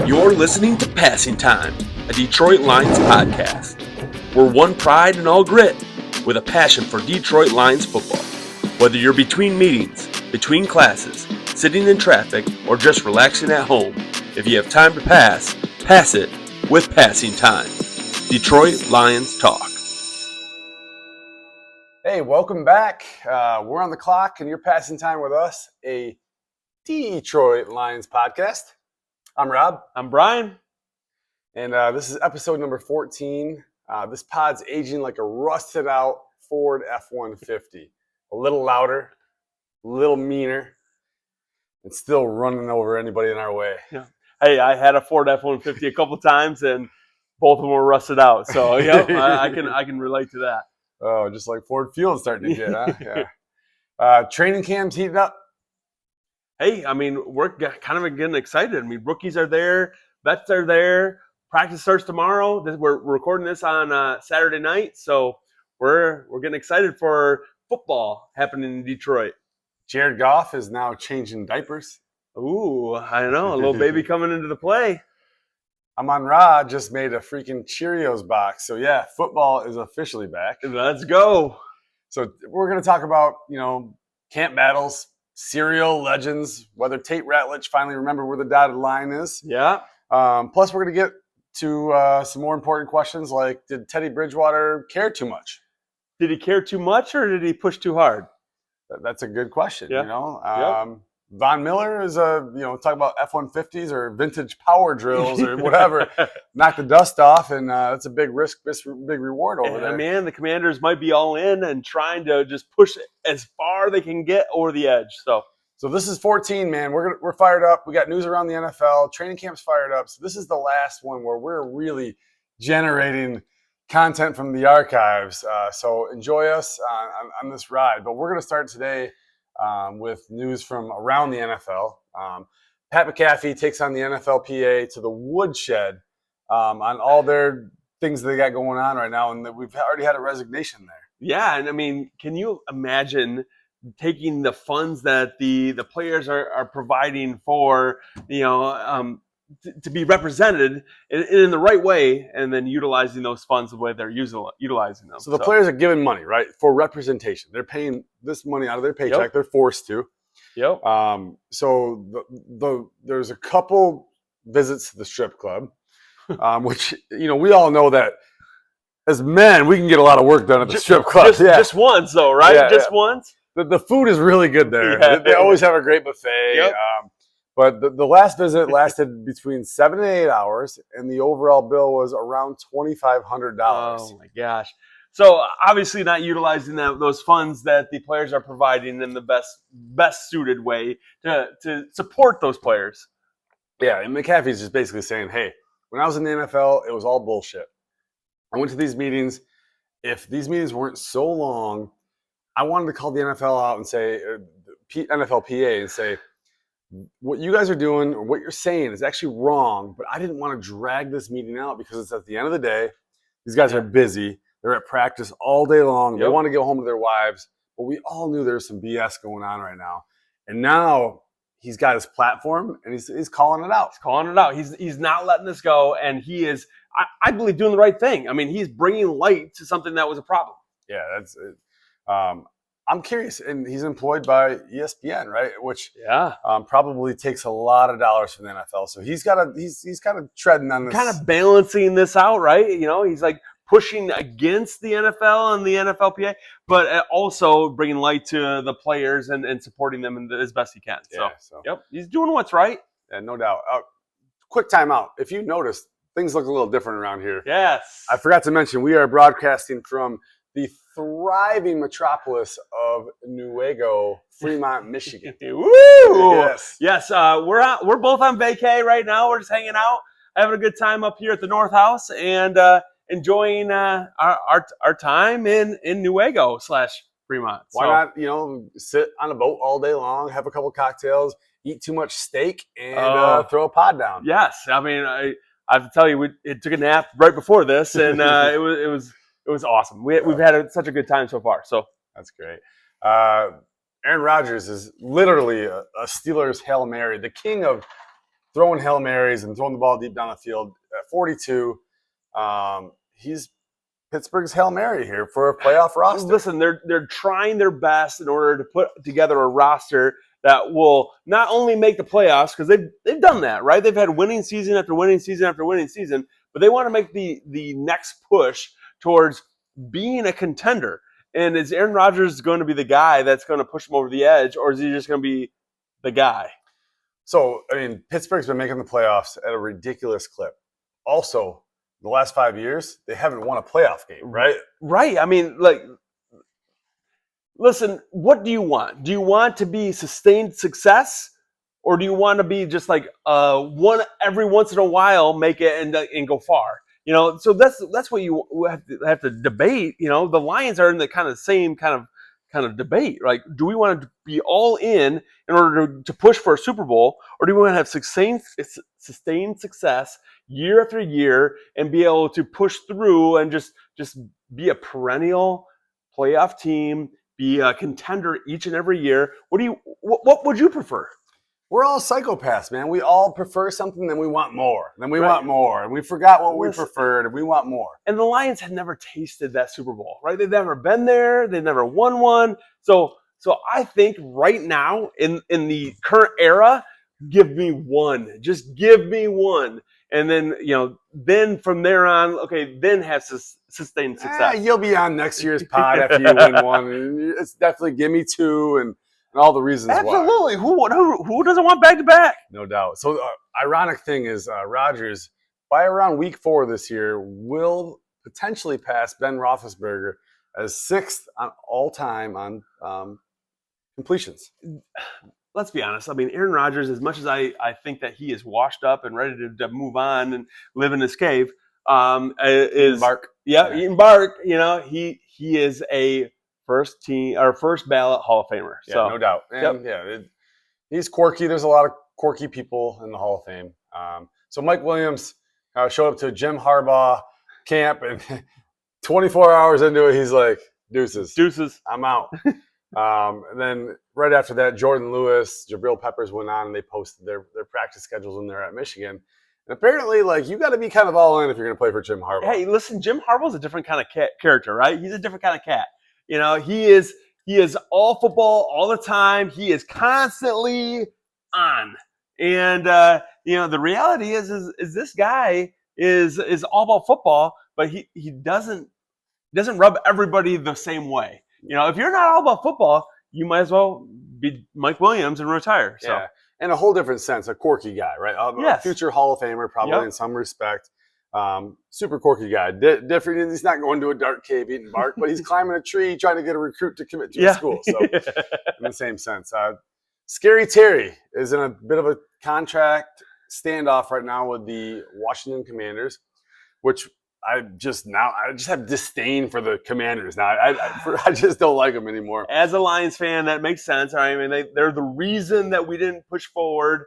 You're listening to Passing Time, a Detroit Lions podcast. We're one pride and all grit, with a passion for Detroit Lions football. Whether you're between meetings, between classes, sitting in traffic, or just relaxing at home, if you have time to pass, pass it with Passing Time. Detroit Lions Talk. Hey, welcome back. We're on the clock, and you're passing time with us, a Detroit Lions podcast. I'm Rob. I'm Brian. And this is episode number 14. This pod's aging like a rusted out Ford F-150. A little louder, a little meaner, and still running over anybody in our way. Yeah. Hey, I had a Ford F-150 a couple times, and both of them were rusted out. So, yeah, I can relate to that. Oh, just like Ford Field's starting to get, huh? Yeah. Training camp's heating up. Hey, I mean, we're kind of getting excited. I mean, rookies are there, vets are there. Practice starts tomorrow. We're recording this on Saturday night, so we're getting excited for football happening in Detroit. Jared Goff is now changing diapers. Ooh, I know, a little baby coming into the play. Amon-Ra just made a freaking Cheerios box. So, yeah, football is officially back. Let's go. So we're going to talk about, camp battles, cereal legends, whether Tate finally remember where the dotted line is. Yeah. Plus, we're going to get to some more important questions like, did Teddy Bridgewater care too much? Did he care too much, or did he push too hard? That's a good question, Yeah. Von Miller is talk about F-150s or vintage power drills or whatever. Knock the dust off, and that's a big risk, big reward over there. Man, the Commanders might be all in and trying to just push it as far they can get over the edge. So this is 14, man. We're fired up. We got news around the NFL. Training camp's fired up. So this is the last one where we're really generating content from the archives. So enjoy us on this ride. But we're going to start today with news from around the NFL. Pat McAfee takes on the NFLPA to the woodshed on all their things they got going on right now, and that we've already had a resignation there. Yeah, and I mean, can you imagine taking the funds that the players are providing for, to be represented in the right way, and then utilizing those funds the way they're utilizing them. So the players are given money, right, for representation. They're paying this money out of their paycheck. Yep. They're forced to. Yep. So there's a couple visits to the strip club, which, we all know that as men, we can get a lot of work done at the strip club. Just once, though, right? Yeah, just once. The food is really good there. Yeah. They always have a great buffet. Yep. But the last visit lasted between 7 and 8 hours, and the overall bill was around $2,500. Oh, my gosh. So, obviously not utilizing those funds that the players are providing in the best suited way to support those players. Yeah, and McAfee's just basically saying, hey, when I was in the NFL, it was all bullshit. I went to these meetings. If these meetings weren't so long, I wanted to call the NFL out and say, NFLPA, and say, what you guys are doing or what you're saying is actually wrong, but I didn't want to drag this meeting out because it's at the end of the day. These guys are busy. They're at practice all day long. They want to go home to their wives, but we all knew there was some BS going on right now. And now he's got his platform, and he's calling it out. He's calling it out. He's not letting this go, and he is, I believe, doing the right thing. I mean, he's bringing light to something that was a problem. Yeah, that's it. I'm curious, and he's employed by ESPN, right? Which probably takes a lot of dollars from the NFL. So he's kind of treading on this, kind of balancing this out, right? He's like pushing against the NFL and the NFLPA, but also bringing light to the players and supporting them as best he can. So, he's doing what's right. Yeah, no doubt. Quick timeout. If you noticed, things look a little different around here. Yes. I forgot to mention, we are broadcasting from the thriving metropolis of Newaygo, Fremont, Michigan. Woo! Yes. We're both on vacay right now. We're just hanging out, having a good time up here at the North House, and enjoying our time in Newaygo / Fremont. Why not, sit on a boat all day long, have a couple cocktails, eat too much steak, and throw a pod down. Yes. I mean, I have to tell you, it took a nap right before this, and it was awesome. We've had such a good time so far. So that's great. Aaron Rodgers is literally a Steelers Hail Mary, the king of throwing Hail Marys and throwing the ball deep down the field. At 42, he's Pittsburgh's Hail Mary here for a playoff roster. Listen, they're trying their best in order to put together a roster that will not only make the playoffs, because they've done that, right? They've had winning season after winning season after winning season, but they want to make the next push towards being a contender. And is Aaron Rodgers going to be the guy that's going to push him over the edge, or is he just going to be the guy? So, I mean, Pittsburgh's been making the playoffs at a ridiculous clip. Also, the last 5 years, they haven't won a playoff game, right? Right. I mean, like, listen, what do you want? Do you want to be sustained success, or do you want to be just like one every once in a while, make it and go far? You know, so that's what you have to debate. You know, the Lions are in the kind of same kind of debate. Like, do we want to be all in order to push for a Super Bowl, or do we want to have sustained success year after year and be able to push through and just be a perennial playoff team, be a contender each and every year? What would you prefer? We're all psychopaths, man. We all prefer something, then we want more. Then we want more. And we forgot what we preferred, and we want more. And the Lions had never tasted that Super Bowl, right? They've never been there. They've never won one. So I think right now, in the current era, give me one. Just give me one. And then, then from there on, okay, then have sustained success. You'll be on next year's pod after you win one. It's definitely give me two and all the reasons why. Absolutely. Who doesn't want back-to-back? No doubt. So ironic thing is Rodgers, by around week 4 this year, will potentially pass Ben Roethlisberger as 6th on all-time on completions. Let's be honest. I mean, Aaron Rodgers, as much as I think that he is washed up and ready to move on and live in his cave, is Bark. Yeah, eating bark. He is a first ballot Hall of Famer. Yeah, so no doubt. And he's quirky. There's a lot of quirky people in the Hall of Fame. So Mike Williams showed up to Jim Harbaugh camp, and 24 hours into it, he's like, deuces, I'm out. And then right after that, Jordan Lewis, Jabril Peppers went on, and they posted their practice schedules when they're at Michigan. And apparently, you got to be kind of all in if you're going to play for Jim Harbaugh. Hey, listen, Jim Harbaugh's a different kind of character, right? He's a different kind of cat. He is all football all the time. He is constantly on. And the reality is this guy is all about football, but he doesn't rub everybody the same way. If you're not all about football, you might as well be Mike Williams and retire. So. Yeah, in a whole different sense, a quirky guy, right? A future Hall of Famer, probably in some respect. Super quirky guy. Different. He's not going to a dark cave eating bark, but he's climbing a tree trying to get a recruit to commit to a school. So, in the same sense, Scary Terry is in a bit of a contract standoff right now with the Washington Commanders, which I just have disdain for the Commanders now. I just don't like them anymore. As a Lions fan, that makes sense. I mean, they're the reason that we didn't push forward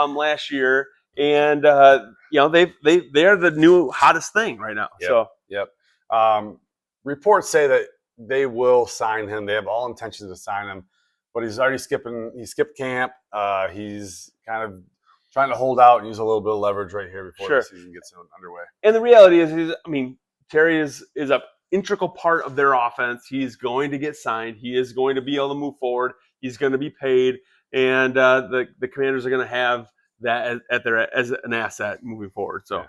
last year. And they're the new hottest thing right now. Yep. Reports say that they will sign him. They have all intentions to sign him, but he's already skipped camp. He's kind of trying to hold out and use a little bit of leverage right here before the season gets underway. And the reality is, Terry is an integral part of their offense. He's going to get signed. He is going to be able to move forward. He's going to be paid, and the Commanders are going to have that as an asset moving forward. So,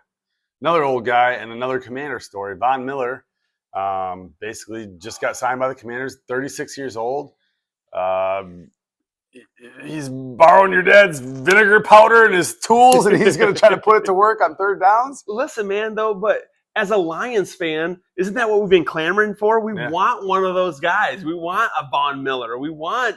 another old guy and another Commander story. Von Miller, basically just got signed by the Commanders. 36 years old. He's borrowing your dad's vinegar powder and his tools, and he's going to try to put it to work on third downs. Listen, man, but as a Lions fan, isn't that what we've been clamoring for? We want one of those guys. We want a Von Miller. We want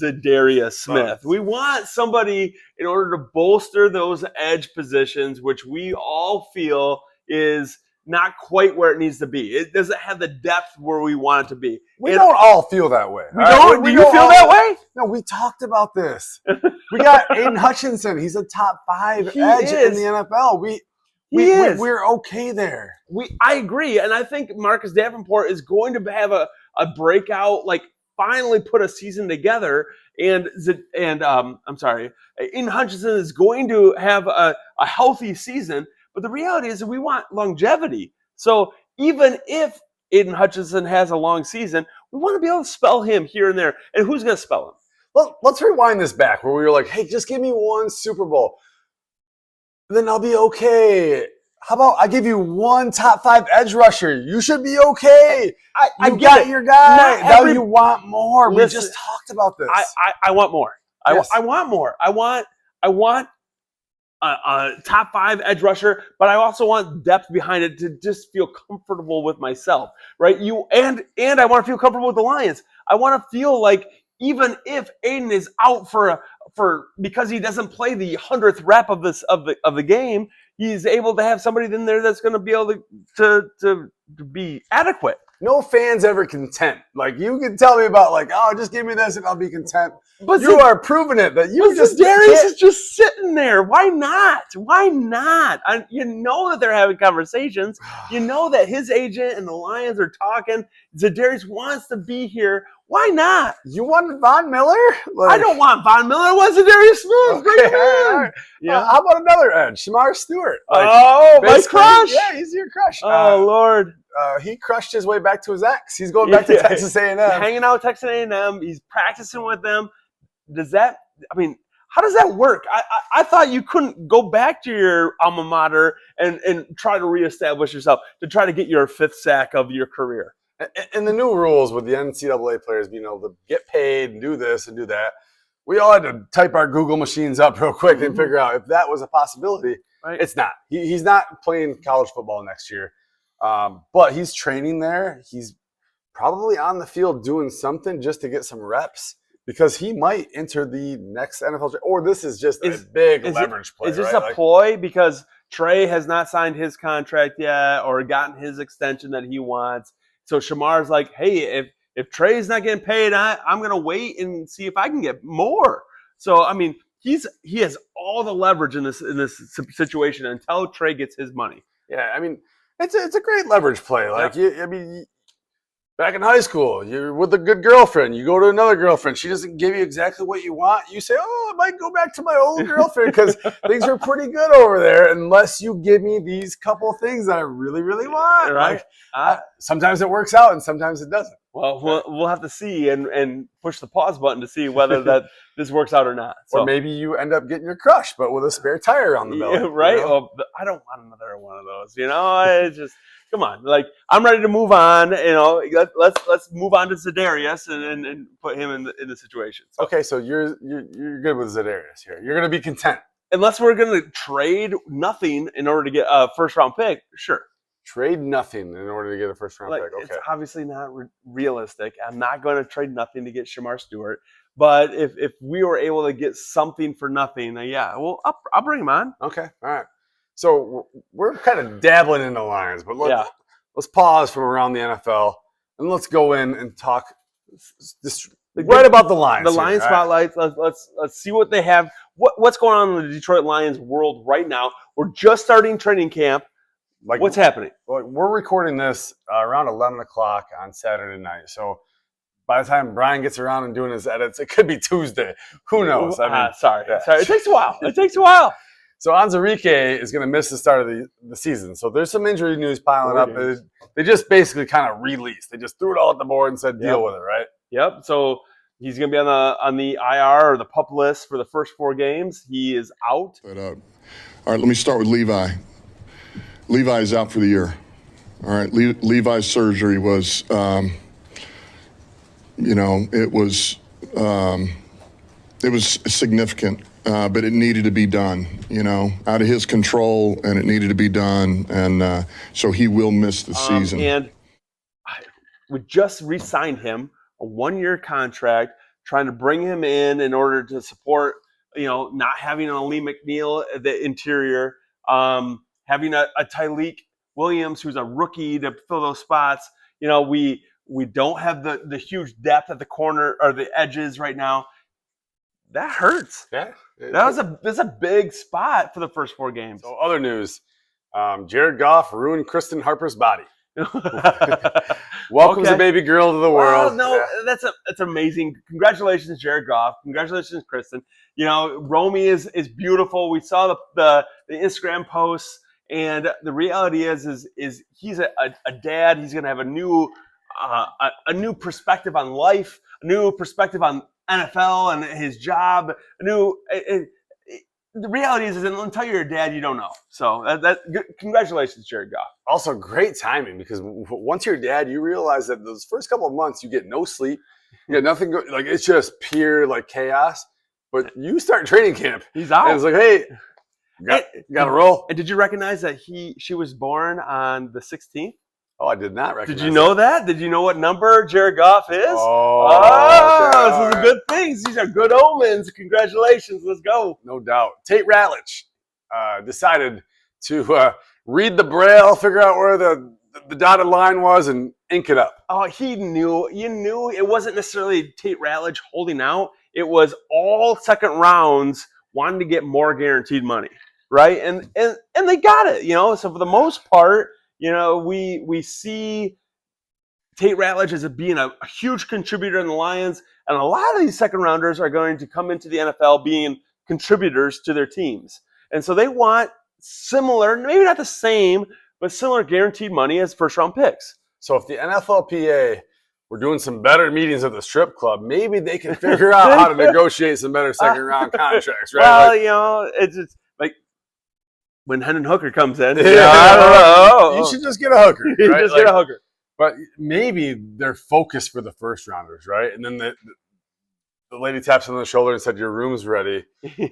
Zadarius Smith. We want somebody in order to bolster those edge positions, which we all feel is not quite where it needs to be. It doesn't have the depth where we want it to be. We don't all feel that way. We don't? Do you feel that way? No, we talked about this. We got Aiden Hutchinson. He's a top 5 edge in the NFL. We're okay there. I agree, and I think Marcus Davenport is going to have a breakout, finally put a season together, and I'm sorry, Aiden Hutchinson is going to have a healthy season. But the reality is that we want longevity. So even if Aiden Hutchinson has a long season, we want to be able to spell him here and there. And who's going to spell him? Well, let's rewind this back where we were like, hey, just give me one Super Bowl. Then I'll be okay. How about I give you one top 5 edge rusher? You should be okay. I got your guy. Now you want more. We just talked about this. I want more. Yes. I want more. I want a top 5 edge rusher, but I also want depth behind it to just feel comfortable with myself, right? And I want to feel comfortable with the Lions. I want to feel like even if Aiden is out for because he doesn't play the 100th rep of the game, he's able to have somebody in there that's going to be able to be adequate. No fan's ever content. Like, you can tell me about, like, oh, just give me this and I'll be content. But you are proving it that you just Darius is just sitting there. Why not? Why not? You know that they're having conversations. You know that his agent and the Lions are talking. Zadarius wants to be here. Why not? You want Von Miller? Like, I don't want Von Miller. I want Zadarius Smith. Okay. Great. Yeah. How about another edge? Shamar Stewart. Like, my crush. Yeah, he's your crush. Oh, Lord. He crushed his way back to his ex. He's going back to Texas A&M. He's hanging out with Texas A&M. He's practicing with them. How does that work? I thought you couldn't go back to your alma mater and try to reestablish yourself, to try to get your 5th sack of your career. And the new rules with the NCAA players being able to get paid and do this and do that, we all had to type our Google machines up real quick and figure out if that was a possibility. Right. It's not. He's not playing college football next year. But he's training there. He's probably on the field doing something just to get some reps, because he might enter the next NFL. Or this is just a big leverage play. Is this a ploy because Trey has not signed his contract yet or gotten his extension that he wants? So Shamar's like, hey, if Trey's not getting paid, I'm going to wait and see if I can get more. So, he has all the leverage in this situation until Trey gets his money. Yeah, it's a great leverage play. Like, back in high school, you're with a good girlfriend. You go to another girlfriend. She doesn't give you exactly what you want. You say, oh, I might go back to my old girlfriend because things are pretty good over there unless you give me these couple things that I really, really want. Right. Sometimes it works out and sometimes it doesn't. Well, we'll have to see and push the pause button to see whether this works out or not. So, or maybe you end up getting your crush, but with a spare tire on the belly. Yeah, right? You know? I don't want another one of those. It's just, come on. Like, I'm ready to move on. Let's move on to Zadarius and put him in the situation. So, okay, so you're good with Zadarius here. You're going to be content. Unless we're going to trade nothing in order to get a first-round pick, sure. Trade nothing in order to get a first-round pick. Okay. It's obviously not realistic. I'm not going to trade nothing to get Shamar Stewart. But if we were able to get something for nothing, I'll bring him on. Okay, all right. So we're kind of dabbling in the Lions, but let's pause from around the NFL and let's go in and talk about the Lions. The Lions spotlights. Let's see what they have. What's going on in the Detroit Lions world right now? We're just starting training camp. Like, what's happening? Well, we're recording this around 11 o'clock on Saturday night. So by the time Brian gets around and doing his edits, it could be Tuesday. Who knows? Sorry. It takes a while. So Onwuzurike is going to miss the start of the season. So there's some injury news piling up. They just basically kind of released. They just threw it all at the board and said, deal with it, right? Yep. So he's going to be on the IR or the PUP list for the first 4 games. He is out. All right, let me start with Levi. Levi is out for the year. All right, Levi's surgery was, it was significant, but it needed to be done, out of his control, and it needed to be done, and so he will miss the season. And we just re-signed him, a 1-year contract, trying to bring him in order to support, not having an Ali McNeil at the interior, having a Tyleik Williams, who's a rookie, to fill those spots. We don't have the huge depth at the corner or the edges right now. That hurts. Yeah. That's a big spot for the first 4 games. So other news, Jared Goff ruined Kristen Harper's body. Welcomes a baby girl to the world. Well, no, that's amazing. Congratulations, Jared Goff. Congratulations, Kristen. You know, Romy is beautiful. We saw the Instagram posts, and the reality is he's a dad. He's going to have a new perspective on life, a new perspective on NFL and his job. The reality is until you're a dad, you don't know. So congratulations, Jared Goff. Also, great timing, because once you're a dad, you realize that those first couple of months you get no sleep, you got nothing. Like, it's just pure like chaos. But you start training camp, he's out. And it's like, hey, got to roll. And did you recognize that she was born on the 16th? Oh, I did not recognize. Did you know that? Did you know what number Jared Goff is? Oh, this is a good thing. These are good omens. Congratulations. Let's go. No doubt. Tate Ratledge decided to read the braille, figure out where the dotted line was, and ink it up. Oh, he knew. You knew it wasn't necessarily Tate Ratledge holding out. It was all second rounds wanting to get more guaranteed money, right? And they got it. You know, so for the most part, you know, we see Tate Ratledge as being a huge contributor in the Lions, and a lot of these second rounders are going to come into the NFL being contributors to their teams. And so they want similar, maybe not the same, but similar guaranteed money as first round picks. So if the NFLPA were doing some better meetings at the strip club, maybe they can figure out how to negotiate some better second round contracts, right? Well, like, you know, it's just like when Hendon Hooker comes in. Yeah, I don't know. You should just get a hooker. You Right? just get a hooker. But maybe they're focused for the first rounders, right? And then the lady taps him on the shoulder and said, "Your room's ready,"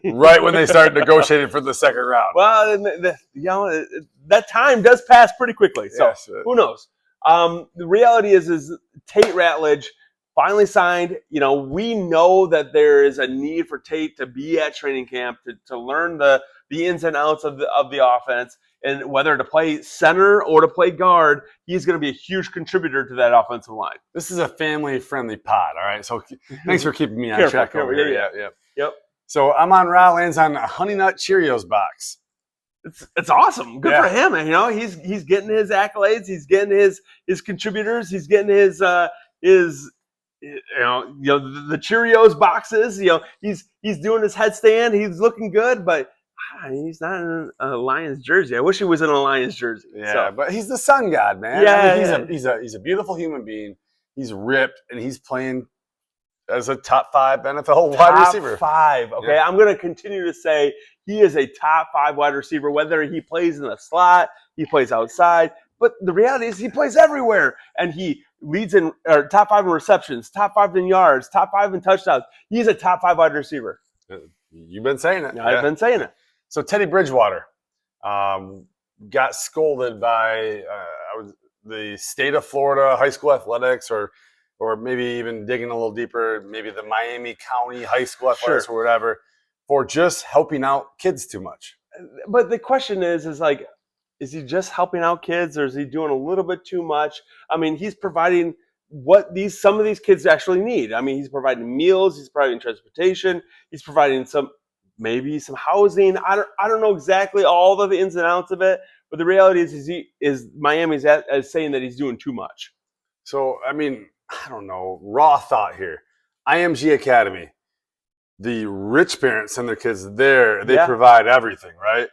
right when they start negotiating for the second round. Well, you know, that time does pass pretty quickly. So Yes. Who knows? The reality is Tate Ratledge finally signed. You know, we know that there is a need for Tate to be at training camp to learn the ins and outs of the offense, and whether to play center or to play guard, he's going to be a huge contributor to that offensive line. This is a family-friendly pod, all right? So thanks for keeping me on track over here. Yeah. Yep. So Amon-Ra lands on a Honey Nut Cheerios box. It's awesome. Good for him. And, you know, he's getting his accolades. He's getting his contributors. He's getting his the Cheerios boxes. You know, he's doing his headstand. He's looking good, but he's not in a Lions jersey. I wish he was in a Lions jersey. Yeah, but he's the sun god, man. Yeah, I mean, he's a beautiful human being. He's ripped, and he's playing as a top 5 NFL wide receiver. Top 5. Okay, I'm going to continue to say he is a top 5 wide receiver, whether he plays in the slot, he plays outside. But the reality is he plays everywhere, and he leads in top 5 in receptions, top 5 in yards, top 5 in touchdowns. He's a top 5 wide receiver. You've been saying it. I've been saying it. So Teddy Bridgewater got scolded by the state of Florida high school athletics, or maybe even digging a little deeper, maybe the Miami County high school athletics or whatever, for just helping out kids too much. But the question is like, is he just helping out kids, or is he doing a little bit too much? I mean, he's providing what some of these kids actually need. I mean, he's providing meals, he's providing transportation, he's providing maybe some housing. I don't know exactly all of the ins and outs of it, but the reality is Miami's as saying that he's doing too much. So, I mean, I don't know, raw thought here. IMG Academy, the rich parents send their kids there. They provide everything, right?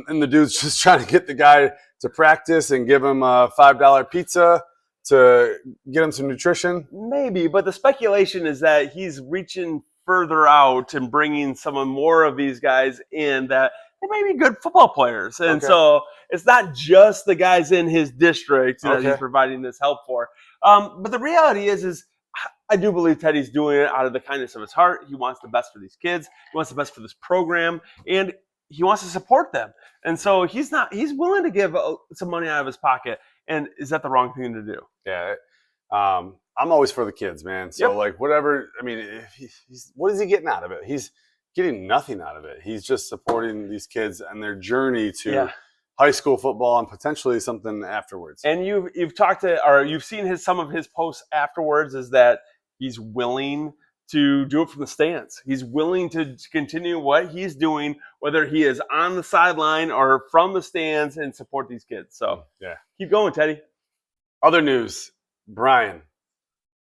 And the dude's just trying to get the guy to practice and give him a $5 pizza to get him some nutrition. Maybe, but the speculation is that he's reaching further out and bringing some more of these guys in that they may be good football players. And so it's not just the guys in his district that he's providing this help for. But the reality is I do believe Teddy's doing it out of the kindness of his heart. He wants the best for these kids. He wants the best for this program, and he wants to support them. And so he's willing to give some money out of his pocket. And is that the wrong thing to do? Yeah. I'm always for the kids, man. So like whatever, I mean, what is he getting out of it? He's getting nothing out of it. He's just supporting these kids and their journey to high school football and potentially something afterwards. And you've seen some of his posts afterwards, is that he's willing to do it from the stands. He's willing to continue what he's doing, whether he is on the sideline or from the stands, and support these kids. So keep going, Teddy. Other news, Brian,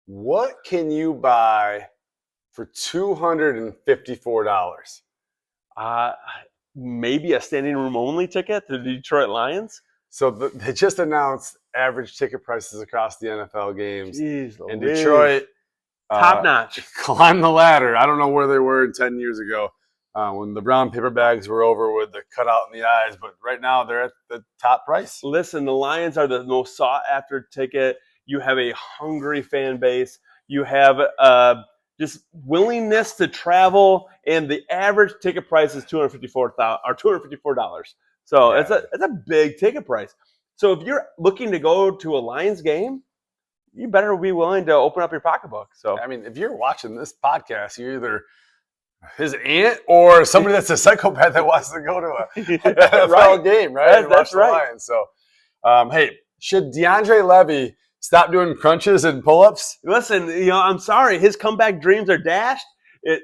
what can you buy for $254? Maybe a standing room only ticket to the Detroit Lions. So they just announced average ticket prices across the NFL games. Jeez, and Louise. Detroit Top notch. Climbed the ladder. I don't know where they were 10 years ago when the brown paper bags were over with the cutout in the eyes, but right now they're at the top price. Listen, the Lions are the most sought after ticket. You have a hungry fan base. You have just willingness to travel, and the average ticket price is $254. So Yeah. it's a big ticket price. So if you're looking to go to a Lions game, you better be willing to open up your pocketbook. So I mean, if you're watching this podcast, you're either his aunt or somebody that's a psychopath that wants to go to a NFL game, right? That's right. Lions. So, hey, should DeAndre Levy stop doing crunches and pull-ups? Listen, I'm sorry. His comeback dreams are dashed.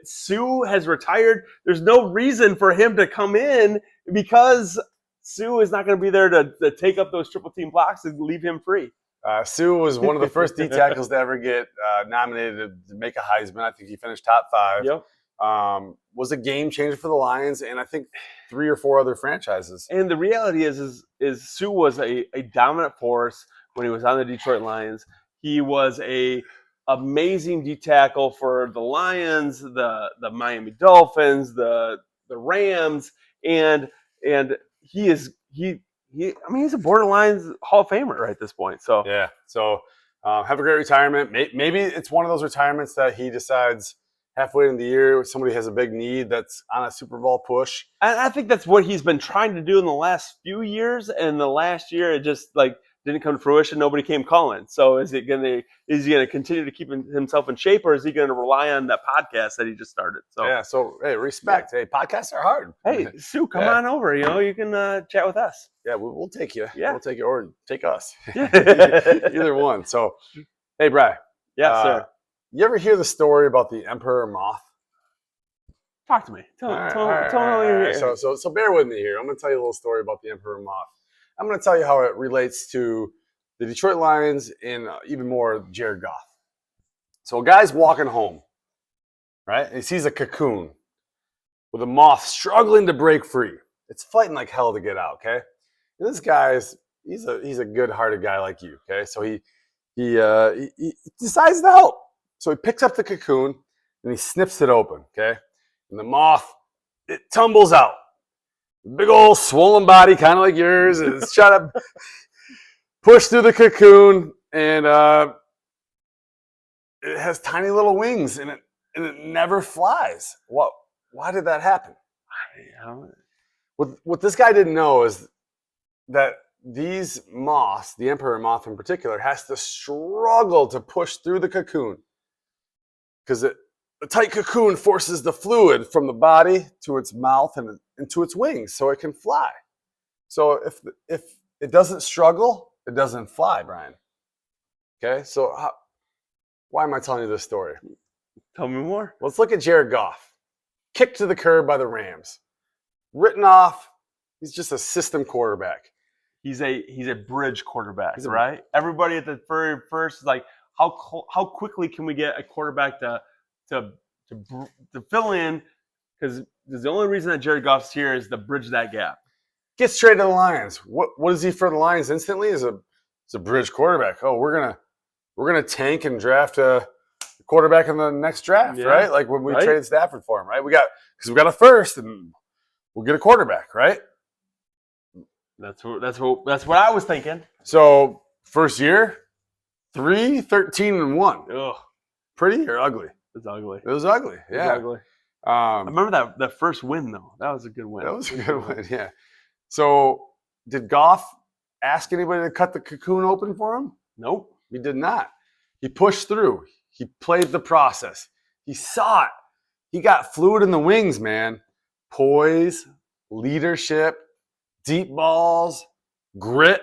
Sue has retired. There's no reason for him to come in because Sue is not going to be there to take up those triple team blocks and leave him free. Sue was one of the first D tackles to ever get nominated to make a Heisman. I think he finished top 5. Yep. Was a game changer for the Lions and I think 3 or 4 other franchises. And the reality is Sue was a dominant force when he was on the Detroit Lions. He was a amazing D tackle for the Lions, the Miami Dolphins, the Rams, and he's a borderline Hall of Famer right at this point. So yeah. So have a great retirement. Maybe it's one of those retirements that he decides halfway in the year somebody has a big need that's on a Super Bowl push. And I think that's what he's been trying to do in the last few years. And the last year, it just didn't come to fruition. Nobody came calling. So is he going to continue to keep himself in shape, or is he going to rely on that podcast that he just started? So yeah. So hey, respect. Hey, podcasts are hard. Hey, Sue, come on over. You can chat with us. Yeah, we'll take you. Yeah, we'll take you, or take us. Yeah. Either one. So, hey, Bri. Yeah, sir. You ever hear the story about the emperor moth? Talk to me. Tell me. So bear with me here. I'm going to tell you a little story about the emperor moth. I'm going to tell you how it relates to the Detroit Lions and even more Jared Goff. So a guy's walking home, right? And he sees a cocoon with a moth struggling to break free. It's fighting like hell to get out, okay? And this guy's he's a good-hearted guy like you, okay? So he decides to help. So he picks up the cocoon and he snips it open, okay? And the moth, it tumbles out. Big old swollen body, kind of like yours. And it's trying to push through the cocoon, and it has tiny little wings, and it never flies. Why did that happen? What this guy didn't know is that these moths, the emperor moth in particular, has to struggle to push through the cocoon because the tight cocoon forces the fluid from the body to its mouth and into its wings so it can fly. So if it doesn't struggle, it doesn't fly, Brian. Okay, so why am I telling you this story? Tell me more. Let's look at Jared Goff. Kicked to the curb by the Rams. Written off. He's just a system quarterback. He's a bridge quarterback, right? Everybody at the very first is like, how quickly can we get a quarterback to fill in? Because the only reason that Jared Goff's here is to bridge that gap. Gets traded to the Lions. What is he for the Lions instantly? Is a bridge quarterback. Oh, we're gonna tank and draft a quarterback in the next draft, right? Like when we traded Stafford for him, right? We got a first and we'll get a quarterback, right? That's what I was thinking. So first year, 3-13-1. Ugh. Pretty or ugly? It's ugly. It was ugly. Yeah. It was ugly. I remember that first win though. That was a good win. That was a good win. Yeah. So did Goff ask anybody to cut the cocoon open for him? Nope. He did not. He pushed through. He played the process. He saw it. He got fluid in the wings, man. Poise, leadership, deep balls, grit.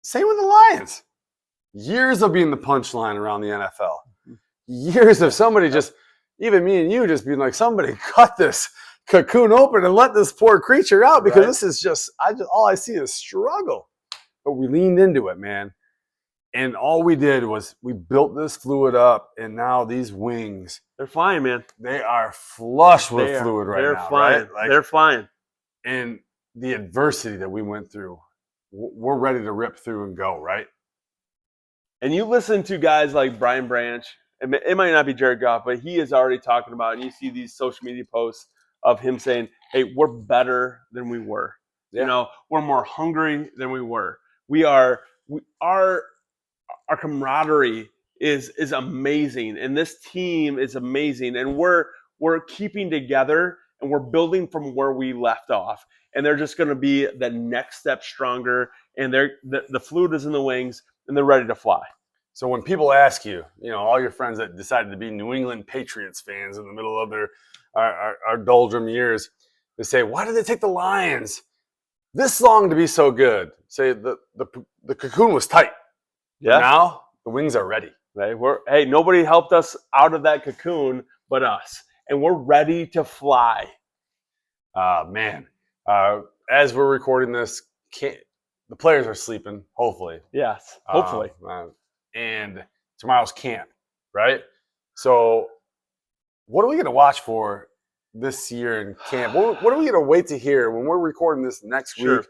Same with the Lions. Years of being the punchline around the NFL. Years of somebody just, even me and you, just being like, somebody cut this cocoon open and let this poor creature out because this is just, all I see is struggle. But we leaned into it, man. And all we did was we built this fluid up, and now these wings, they're flying, man. they are flush with fluid right they're now. Flying. Right? Like, they're flying. And the adversity that we went through, we're ready to rip through and go, right? And you listen to guys like Brian Branch. It might not be Jared Goff, but he is already talking about, and you see these social media posts of him saying, hey, we're better than we were. Yeah. You know, we're more hungry than we were. Our camaraderie is amazing, and this team is amazing, and we're keeping together, and we're building from where we left off, and they're just going to be the next step stronger, and the fluid is in the wings, and they're ready to fly. So when people ask you, you know, all your friends that decided to be New England Patriots fans in the middle of their our doldrum years, they say, why did they take the Lions this long to be so good? Say the cocoon was tight. Yeah. Now the wings are ready. Right? Nobody helped us out of that cocoon but us, and we're ready to fly. Man, as we're recording this, the players are sleeping. Hopefully, yes, hopefully. And tomorrow's camp, right? So, what are we going to watch for this year in camp? What are we going to wait to hear when we're recording this next week?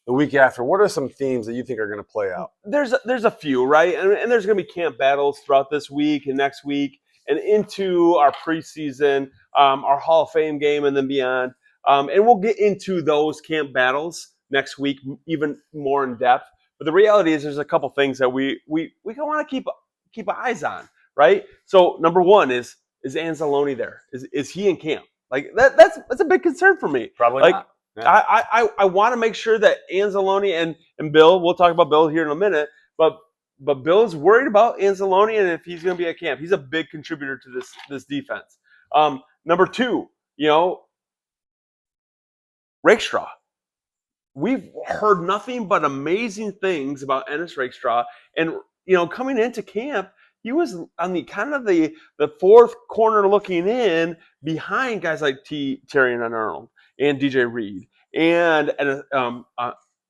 The week after, what are some themes that you think are going to play out? There's a few, right? And there's going to be camp battles throughout this week and next week and into our preseason, our Hall of Fame game, and then beyond. And we'll get into those camp battles next week, even more in depth. But the reality is, there's a couple things that we want to keep eyes on, right? So number one is Anzalone there? Is he in camp? Like that's a big concern for me. Probably not. Yeah. I want to make sure that Anzalone and Bill, we'll talk about Bill here in a minute, but Bill's worried about Anzalone and if he's going to be at camp. He's a big contributor to this defense. Number two, you know, Rakestraw. We've heard nothing but amazing things about Ennis Rakestraw, and you know, coming into camp, he was on the kind of the fourth corner looking in behind guys like Terry and Arnold and DJ Reed and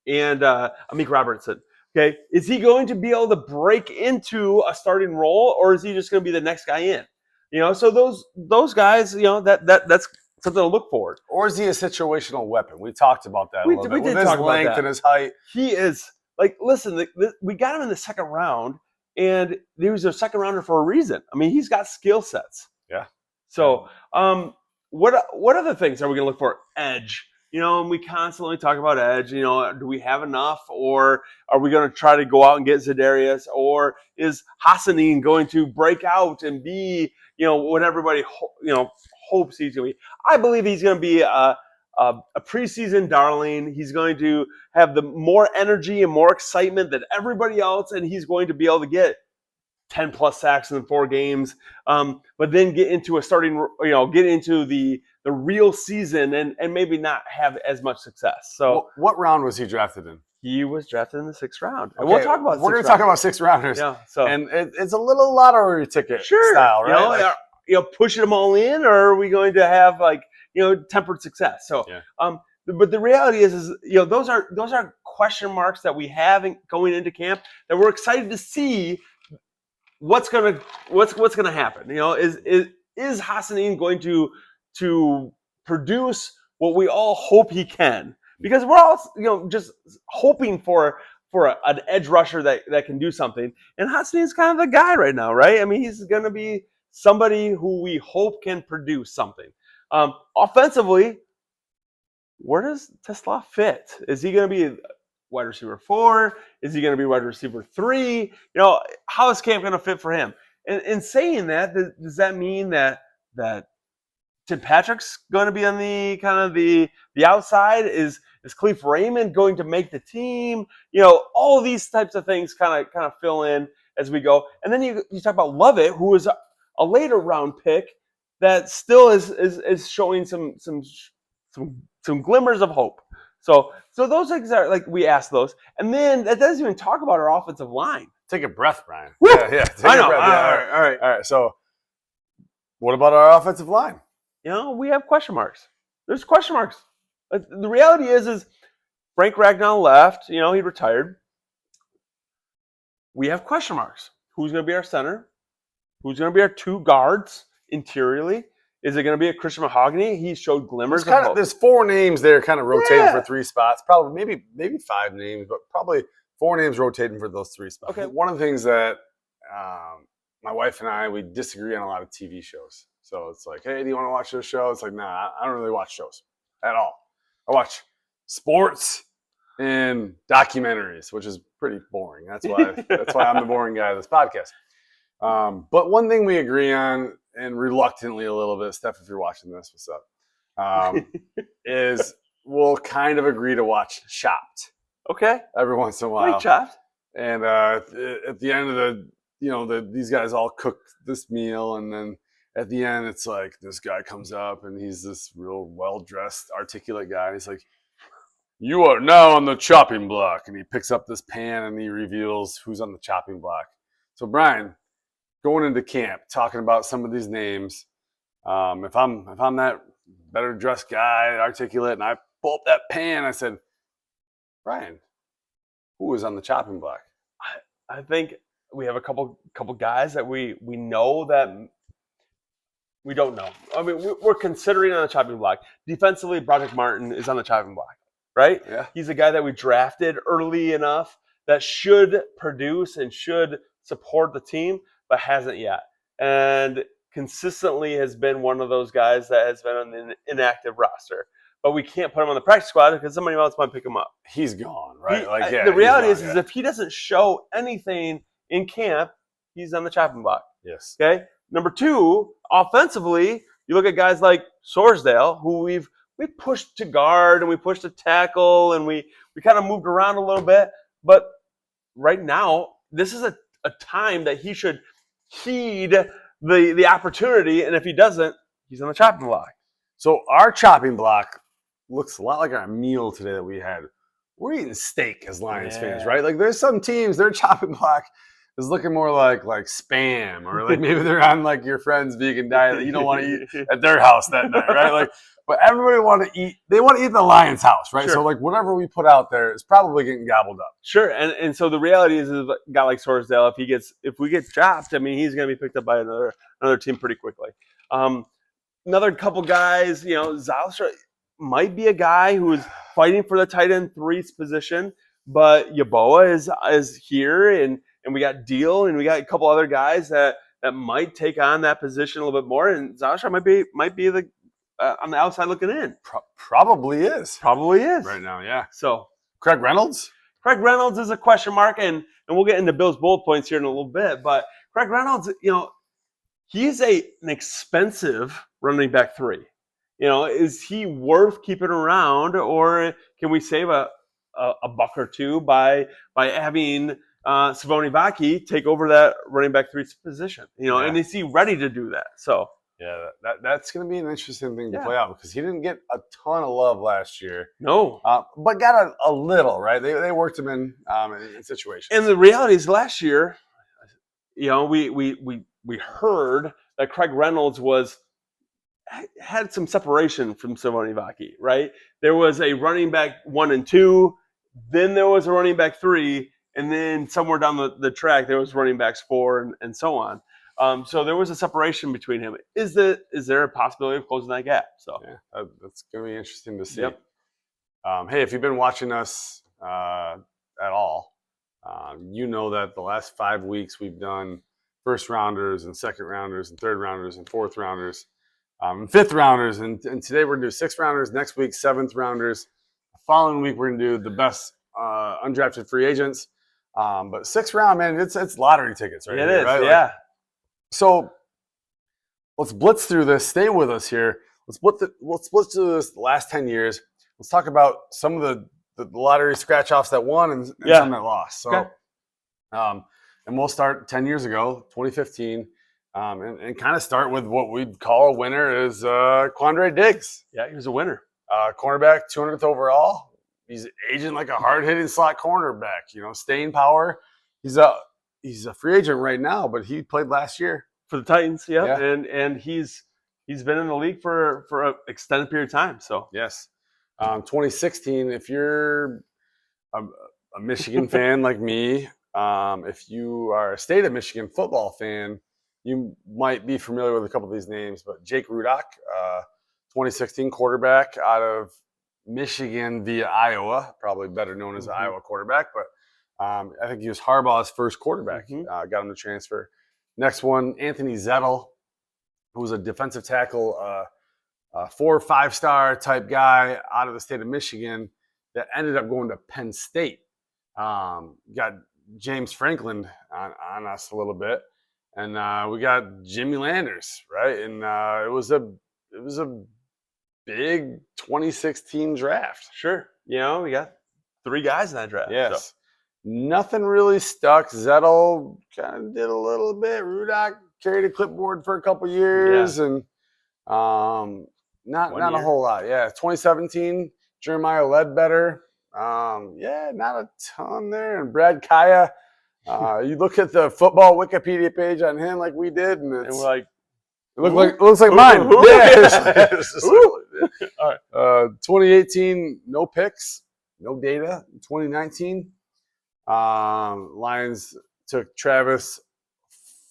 Amik Robertson. Okay, is he going to be able to break into a starting role, or is he just going to be the next guy in? You know, so those guys, you know, that's something to look for. Or is he a situational weapon? We talked about that. We did with talk his length about that. And his height. He is like, listen, we got him in the second round, and he was a second rounder for a reason. I mean, he's got skill sets. Yeah. So, what other things are we going to look for? Edge. You know, and we constantly talk about edge. You know, do we have enough, or are we going to try to go out and get Za'Darius, or is Hassanin going to break out and be, you know, what everybody hopes he's going to be? I believe he's going to be a preseason darling. He's going to have the more energy and more excitement than everybody else, and he's going to be able to get 10 plus sacks in 4 games, but then get into a starting, you know, get into the real season and maybe not have as much success. So, what round was he drafted in? He was drafted in the 6th round. And okay, we'll talk about. We're going to talk about 6th rounders. Yeah. So, and it's a little lottery ticket style, right? You know, pushing them all in, or are we going to have like, you know, tempered success? So, but the reality is, you know, those are question marks that we have going into camp that we're excited to see. What's gonna happen? You know, is Hassanin going to produce what we all hope he can? Because we're all, you know, just hoping for an edge rusher that can do something. And Hassanin's kind of the guy right now, right? I mean, he's going to be somebody who we hope can produce something. Offensively, where does Tesla fit? Is he going to be wide receiver 4? Is he going to be wide receiver 3? You know, how is camp going to fit for him? And in saying that, does that mean that Tim Patrick's going to be on the kind of the outside? Is Cleve Raymond going to make the team? You know, all of these types of things kind of fill in as we go. And then you talk about Lovett, who is a later round pick that still is showing some glimmers of hope. So those things are, like, we ask those. And then that doesn't even talk about our offensive line. Take a breath, Brian. Woo! Yeah. I know. Yeah, All right. So what about our offensive line? You know, we have question marks. There's question marks. The reality is Frank Ragnow left. You know, he retired. we have question marks. Who's going to be our center? Who's going to be our two guards interiorly? Is it going to be a Christian Mahogany? He showed glimmers of hope. There's 4 names there kind of rotating for 3 spots. Probably maybe 5 names, but probably 4 names rotating for those 3 spots. Okay. One of the things that my wife and I, we disagree on a lot of TV shows. So it's like, hey, do you want to watch this show? It's like, nah, I don't really watch shows at all. I watch sports and documentaries, which is pretty boring. That's why I'm the boring guy of this podcast. But one thing we agree on, and reluctantly a little bit, Steph, if you're watching this, what's up? Is we'll kind of agree to watch Chopped. Okay. Every once in a while. Like Chopped. And at the end of these guys all cook this meal, and then at the end it's like this guy comes up and he's this real well-dressed, articulate guy. And he's like, "You are now on the chopping block," and he picks up this pan and he reveals who's on the chopping block. So Brian, going into camp, talking about some of these names, if I'm that better dressed guy, articulate, and I pull up that pan, I said, Brian, who is on the chopping block? I think we have a couple guys that we know that we don't know. I mean, we're considering on the chopping block. Defensively, Broderick Martin is on the chopping block, right? Yeah. He's a guy that we drafted early enough that should produce and should support the team, but hasn't yet. And consistently has been one of those guys that has been on the inactive roster. But we can't put him on the practice squad because somebody else might pick him up. He's gone, right? The reality is if he doesn't show anything in camp, he's on the chopping block. Yes. Okay. Number 2, offensively, you look at guys like Sorsdale, who we've pushed to guard and we pushed to tackle and we kind of moved around a little bit. But right now, this is a time that he should heed the opportunity, and if he doesn't, he's on the chopping block. So our chopping block looks a lot like our meal today that we had. We're eating steak as Lions fans, right? Like there's some teams, their chopping block is looking more like Spam, or like maybe they're on like your friend's vegan diet that you don't want to eat at their house that night, right? Like, but everybody want to eat the Lions house, right? Sure. So like whatever we put out there is probably getting gobbled up. Sure, and so the reality is a guy like Sorsdale, if we get chopped, I mean he's going to be picked up by another team pretty quickly. Another couple guys, Zalstra might be a guy who is fighting for the tight end 3's position, but Yeboah is here, and we got Deal, and we got a couple other guys that might take on that position a little bit more, and Zalstra might be the on the outside looking in. Probably is right now, yeah. So Craig Reynolds is a question mark, and we'll get into Bill's bullet points here in a little bit, but Craig Reynolds, he's an expensive running back 3. Is he worth keeping around, or can we save a buck or two by having S1E14 Vaki take over that running back 3's position? And is he ready to do that? So yeah, that's going to be an interesting thing to play out because he didn't get a ton of love last year. No, but got a little, right? They worked him in situations. And the reality is, last year, we heard that Craig Reynolds had some separation from S1E14 Vaki, right? There was a running back 1 and 2, then there was a running back 3, and then somewhere down the track there was running backs 4 and so on. So there was a separation between him. Is there a possibility of closing that gap? So yeah, that's going to be interesting to see. Yep. Hey, if you've been watching us at all, you know that the last 5 weeks we've done first rounders and second rounders and third rounders and fourth rounders, and fifth rounders, and today we're going to do 6th rounders. Next week, 7th rounders. The following week we're going to do the best undrafted free agents. But 6th round, man, it's lottery tickets, right? It is, right? yeah. So let's blitz through this. Stay with us here. Let's blitz through this the last 10 years. Let's talk about some of the lottery scratch-offs that won and some that lost. So, okay. And we'll start 10 years ago, 2015, and kind of start with what we'd call a winner is Quandre Diggs. Yeah, he was a winner. Cornerback, 200th overall. He's aging like a hard-hitting slot cornerback. Staying power. He's a free agent right now, but he played last year for the Titans. Yeah. And he's been in the league for an extended period of time. So yes, 2016. If you're a Michigan fan like me, If you are a state of Michigan football fan, you might be familiar with a couple of these names, but Jake Rudock, 2016 quarterback out of Michigan via Iowa, probably better known as Iowa quarterback, but I think he was Harbaugh's first quarterback. Got him to transfer. Next one, Anthony Zettel, who was a defensive tackle, 4 or 5-star type guy out of the state of Michigan that ended up going to Penn State. Got James Franklin on us a little bit, and we got Jimmy Landers, right? And it was a big 2016 draft. Sure. We got 3 guys in that draft. Yes. So. Nothing really stuck. Zettel kind of did a little bit. Rudock carried a clipboard for a couple years, and not a whole lot. Yeah, 2017, Jeremiah Ledbetter. Not a ton there. And Brad Kaya. You look at the football Wikipedia page on him like we did, and it's we're like, it looks like mine. Ooh. Yeah. All right. 2018, no picks, no data. 2019, Lions took Travis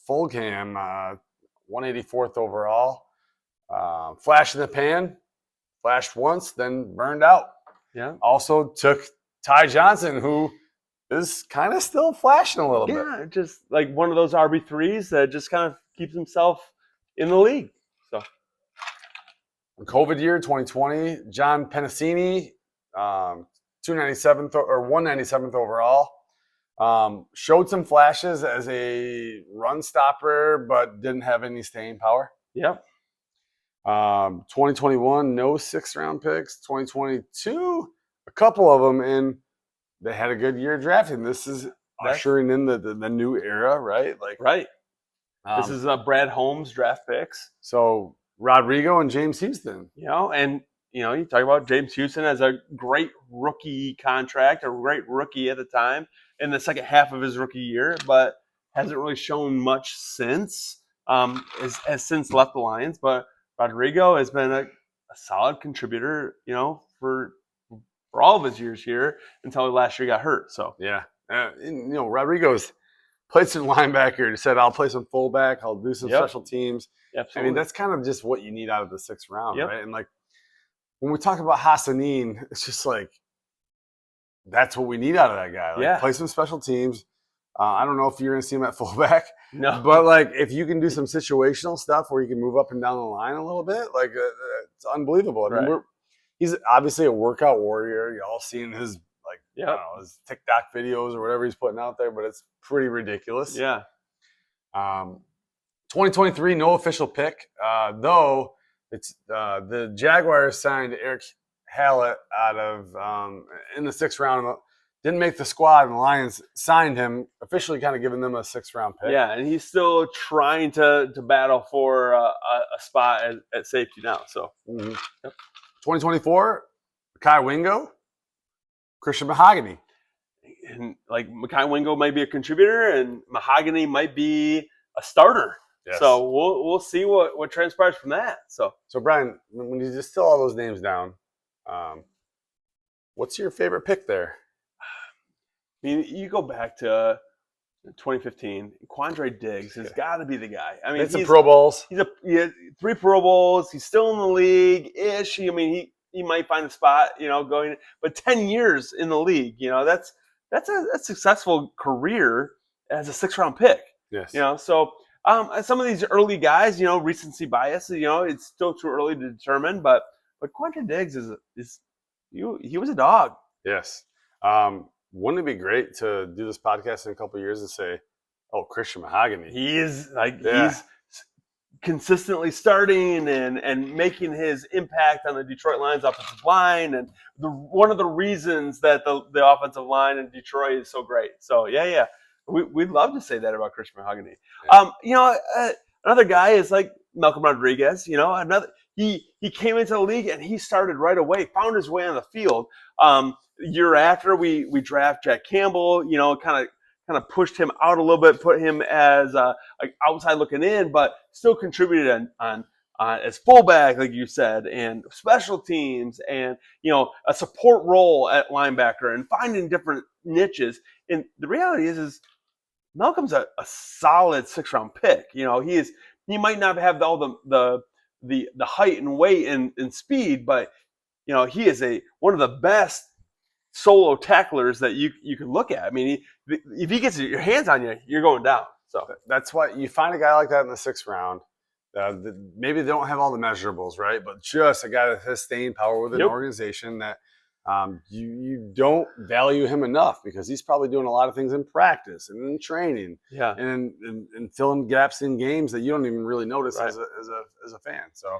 Fulgham, 184th overall. Flash in the pan, flashed once, then burned out. Yeah. Also took Ty Johnson, who is kind of still flashing a little bit. Yeah, just like one of those RB3s that just kind of keeps himself in the league. So, COVID year 2020, John Pennicini, 297th or 197th overall. Showed some flashes as a run stopper, but didn't have any staying power. Yep. 2021, no 6th-round picks. 2022, a couple of them, and they had a good year drafting. This is ushering in the new era, right? Right. This is Brad Holmes draft picks. So Rodrigo and James Houston. And you talk about James Houston as a great rookie contract, a great rookie at the time in the second half of his rookie year, but hasn't really shown much since. Has since left the Lions, but Rodrigo has been a solid contributor, for all of his years here until last year got hurt. So yeah, Rodrigo's played some linebacker. He said, "I'll play some fullback. I'll do some special teams." Absolutely. I mean, that's kind of just what you need out of the 6th round, Yep. right? And when we talk about Hassanin, it's just that's what we need out of that guy. Play some special teams. I don't know if you're going to see him at fullback. No. But, if you can do some situational stuff where you can move up and down the line a little bit, it's unbelievable. I mean, he's obviously a workout warrior. Y'all seen his, his TikTok videos or whatever he's putting out there, but it's pretty ridiculous. Yeah. 2023, no official pick, though it's the Jaguars signed Eric Hallett out of in the 6th round. Didn't make the squad, and the Lions signed him, officially kind of giving them a 6th-round pick. Yeah, and he's still trying to battle for a spot at safety now. So, 2024, Kai Wingo, Christian Mahogany. And Mekhi Wingo might be a contributor, and Mahogany might be a starter. Yes. So we'll see what transpires from that. So Brian, when you distill all those names down, what's your favorite pick there? I mean, you go back to 2015. Quandre Diggs has got to be the guy. I mean, he's some Pro Bowls. He had 3 Pro Bowls. He's still in the league-ish. I mean, he might find a spot, going. But 10 years in the league, that's a successful career as a 6th-round pick. Yes. So some of these early guys, recency bias. It's still too early to determine. But Quandre Diggs he was a dog. Yes. Wouldn't it be great to do this podcast in a couple of years and say, "Oh, Christian Mahogany"? He's consistently starting and making his impact on the Detroit Lions offensive line, and one of the reasons that the offensive line in Detroit is so great. So we'd love to say that about Christian Mahogany. Yeah. Another guy is like Malcolm Rodriguez. He came into the league and he started right away, found his way on the field. Year after we draft Jack Campbell, kind of pushed him out a little bit, put him as outside looking in, but still contributed on as fullback, like you said, and special teams, and a support role at linebacker, and finding different niches. And the reality is Malcolm's a solid 6th-round pick. He might not have all the height and weight and speed, but he is one of the best solo tacklers that you can look at. I mean, if he gets your hands on you, you're going down. So that's why you find a guy like that in the 6th round. Maybe they don't have all the measurables, right? But just a guy that has staying power with an organization that you don't value him enough, because he's probably doing a lot of things in practice and in training, and filling gaps in games that you don't even really notice as a fan. So.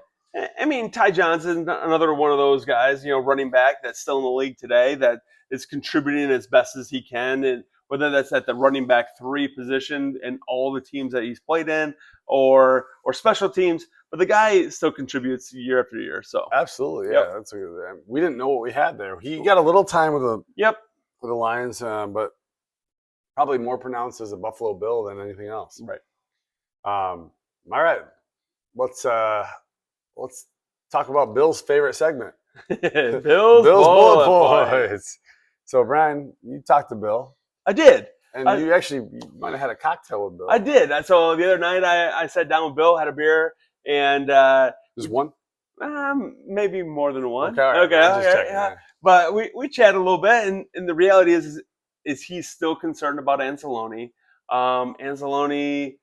I mean, Ty Johnson, another one of those guys, running back that's still in the league today that is contributing as best as he can, and whether that's at the running back 3 position in all the teams that he's played in, or special teams, but the guy still contributes year after year. So absolutely, yeah, that's we didn't know what we had there. He got a little time with the Lions, but probably more pronounced as a Buffalo Bill than anything else. Right. All right, let's talk about Bill's favorite segment. Bill's Bullet Points. So, Brian, you talked to Bill. I did. And you might have had a cocktail with Bill. I did. So the other night I sat down with Bill, had a beer, and just one? Maybe more than one. Okay. Just checking, yeah. But we chatted a little bit, and the reality is he's still concerned about Anzalone. Anzalone,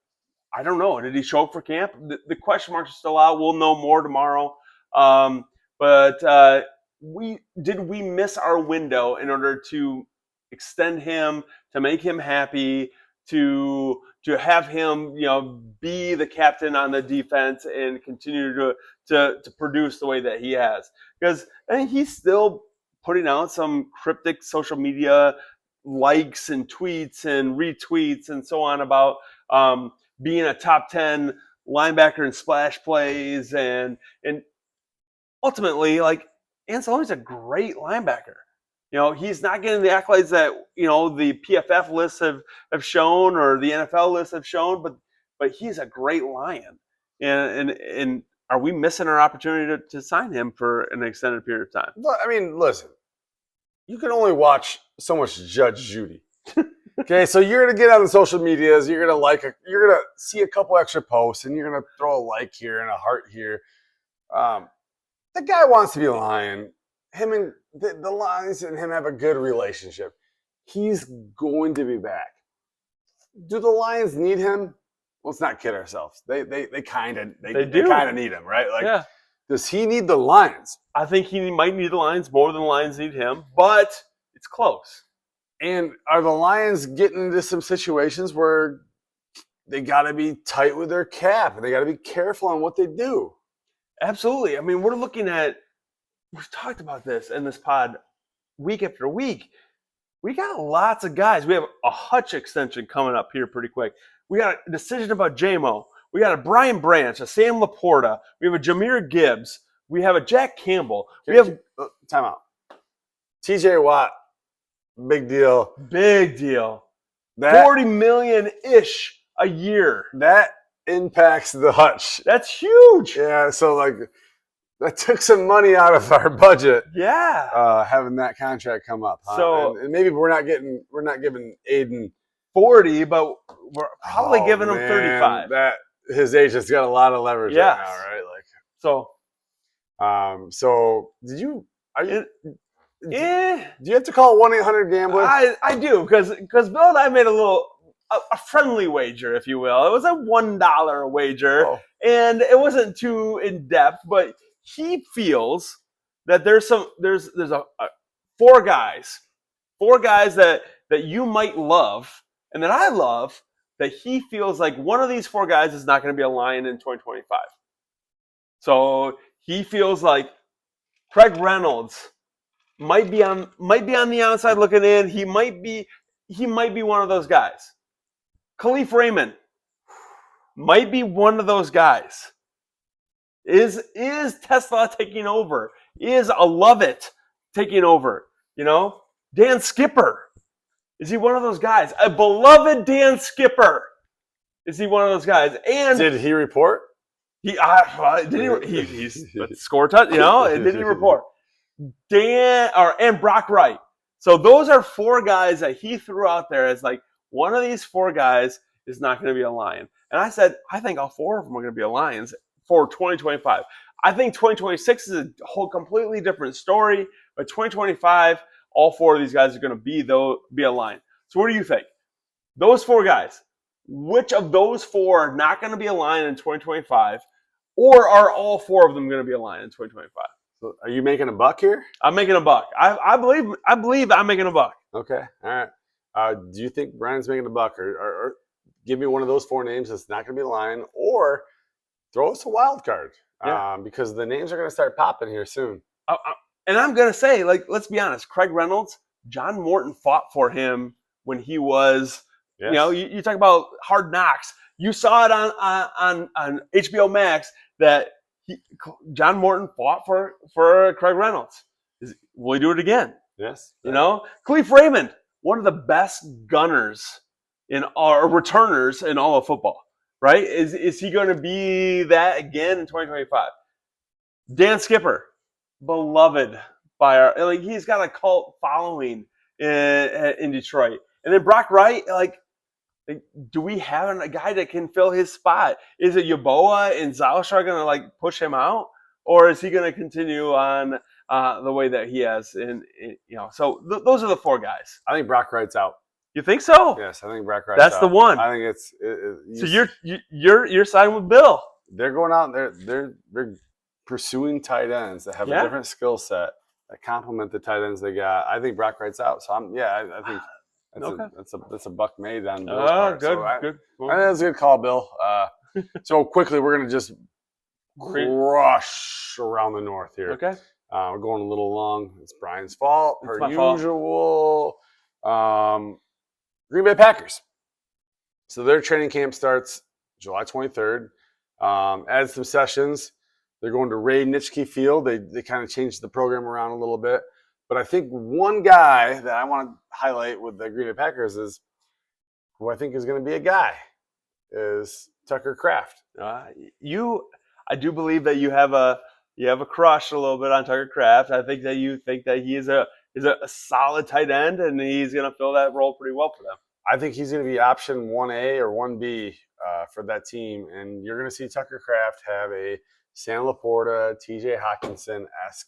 I don't know. Did he show up for camp? The question marks are still out. We'll know more tomorrow. But we miss our window in order to extend him, to make him happy, to have him, be the captain on the defense and continue to produce the way that he has? Because I think he's still putting out some cryptic social media likes and tweets and retweets and so on about being a top 10 linebacker in splash plays, and ultimately, like, Anzalone's a great linebacker. He's not getting the accolades that the PFF lists have shown, or the NFL lists have shown, but he's a great Lion. And are we missing our opportunity to sign him for an extended period of time? I mean, listen, you can only watch so much Judge Judy. Okay, so you're gonna get on the social medias, you're gonna see a couple extra posts, and you're gonna throw a like here and a heart here. The guy wants to be a Lion. Him and the Lions and him have a good relationship. He's going to be back. Do the Lions need him? Let's not kid ourselves. They kind of need him, right? Like, does he need the Lions? I think he might need the Lions more than the Lions need him, but it's close. And are the Lions getting into some situations where they got to be tight with their cap and they got to be careful on what they do? Absolutely. I mean, we've talked about this in this pod week after week. We got lots of guys. We have a Hutch extension coming up here pretty quick. We got a decision about J-Mo. We got a Brian Branch, a Sam Laporta. We have a Jahmyr Gibbs. We have a Jack Campbell. We have time out. TJ Watt, big deal. Big deal. $40 million-ish a year. That impacts the Hutch. That's huge. Yeah, so that took some money out of our budget. Yeah, having that contract come up. Huh? So and maybe we're not giving Aiden 40, but we're probably giving him 35. That his agent's got a lot of leverage right now, right? Like, so did you? Do you have to call 1-800-GAMBLER? I do, because Bill and I made a friendly wager, if you will. It was a $1 wager, and it wasn't too in depth, but he feels that there's four guys that you might love and that I love, that he feels like one of these 4 guys is not going to be a Lion in 2025. So he feels like Craig Reynolds might be on the outside looking in. He might be one of those guys. Khalif Raymond might be one of those guys. Is Tesla taking over? Is a Lovett taking over? Dan Skipper. Is he one of those guys? A beloved Dan Skipper. Is he one of those guys? And did he report? He's score touch. Didn't he report? And Brock Wright. So those are 4 guys that he threw out there as like one of these 4 guys is not going to be a Lion. And I said, I think all 4 of them are going to be a Lions for 2025. I think 2026 is a whole completely different story, but 2025, all 4 of these guys are going to be a Lion. So what do you think? Those 4 guys, which of those 4 are not going to be a Lion in 2025, or are all 4 of them going to be a Lion in 2025? So are you making a buck here? I'm making a buck. I believe I'm making a buck. Okay, all right. Do you think Brian's making a buck, or give me one of those 4 names that's not going to be a Lion, or throw us a wild card? Yeah. Because the names are going to start popping here soon. And I'm going to say, let's be honest, Craig Reynolds, John Morton fought for him when he was, Yes. You talk about Hard Knocks. You saw it on HBO Max that John Morton fought for Craig Reynolds. Will he do it again? Yes. Khalif Raymond, one of the best gunners or returners in all of football, right? Is he going to be that again in 2025? Dan Skipper, beloved by he's got a cult following in Detroit. And then Brock Wright, do we have a guy that can fill his spot? Is it Yeboah and Zalstra going to push him out, or is he going to continue on the way that he has? So those are the 4 guys. I think Brock Wright's out. You think so? Yes, I think Brock Wright's That's out. the one. I think it's. So you're siding with Bill. They're going out. They're pursuing tight ends that have a different skill set that complement the tight ends they got. I think Brock Wright's out. So I think. That's a buck made on Bill's part. Good, so good. I think that's a good call, Bill. So quickly, we're going to just rush around the north here. Okay. We're going a little long. It's Brian's fault, per usual. Green Bay Packers. So their training camp starts July 23rd. Add some sessions. They're going to Ray Nitschke Field. They kind of changed the program around a little bit. But I think one guy that I want to highlight with the Green Bay Packers is who I think is going to be a guy is Tucker Kraft. I do believe that you have a crush a little bit on Tucker Kraft. I think that you think that he is a solid tight end, and he's going to fill that role pretty well for them. I think he's going to be option 1A or 1B for that team, and you're going to see Tucker Kraft have a Sam Laporta, T.J. Hawkinson-esque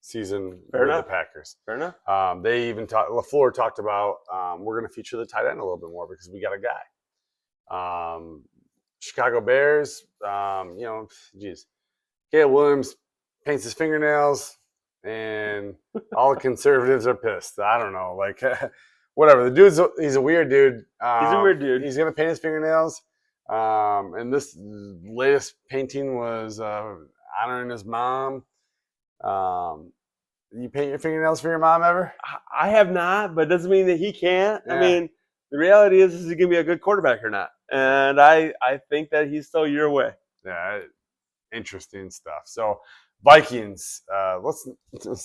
season with the Packers. Fair enough. They even LaFleur talked about we're going to feature the tight end a little bit more because we got a guy. Chicago Bears, Caleb Williams paints his fingernails, and all the conservatives are pissed. I don't know, whatever. He's a weird dude. He's a weird dude. He's going to paint his fingernails. And this latest painting was honoring his mom. You paint your fingernails for your mom ever? I have not, but it doesn't mean that he can't. Yeah. I mean, the reality is he going to be a good quarterback or not? And I think that he's still a year away. Yeah, interesting stuff. So, Vikings, let's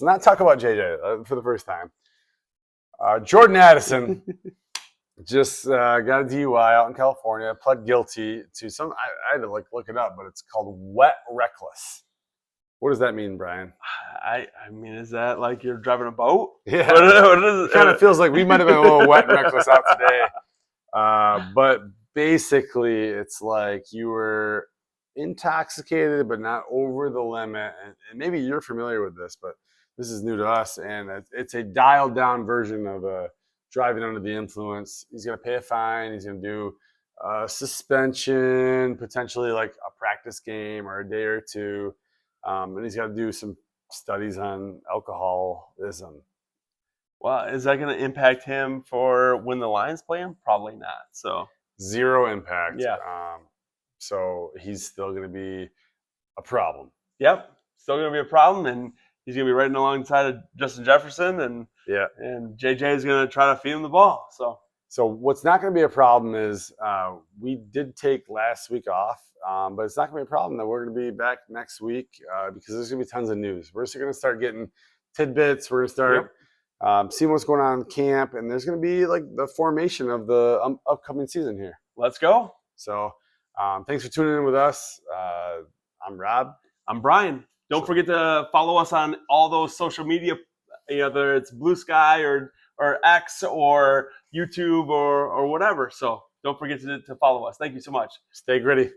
not talk about JJ for the first time. Jordan Addison just got a DUI out in California, pled guilty to some, I had to look it up, but it's called wet reckless. What does that mean, Brian? I mean, is that like you're driving a boat? Yeah. What is it kind of feels like we might have been a little wet and reckless out today. But basically, it's like you were intoxicated but not over the limit. And maybe you're familiar with this, but this is new to us. And it's a dialed-down version of driving under the influence. He's going to pay a fine. He's going to do suspension, potentially like a practice game or a day or two. And he's got to do some studies on alcoholism. Well, is that going to impact him for when the Lions play him? Probably not. So zero impact. Yeah. So he's still going to be a problem. Yep. Still going to be a problem, and he's going to be riding alongside of Justin Jefferson, and JJ is going to try to feed him the ball. So what's not going to be a problem is we did take last week off, but it's not going to be a problem that we're going to be back next week because there's going to be tons of news. We're just going to start getting tidbits. We're going to start seeing what's going on in camp, and there's going to be like the formation of the upcoming season here. Let's go. So Thanks for tuning in with us. I'm Rob. I'm Brian. Don't forget to follow us on all those social media, whether it's Blue Sky or X or YouTube or whatever. So don't forget to follow us. Thank you so much. Stay gritty.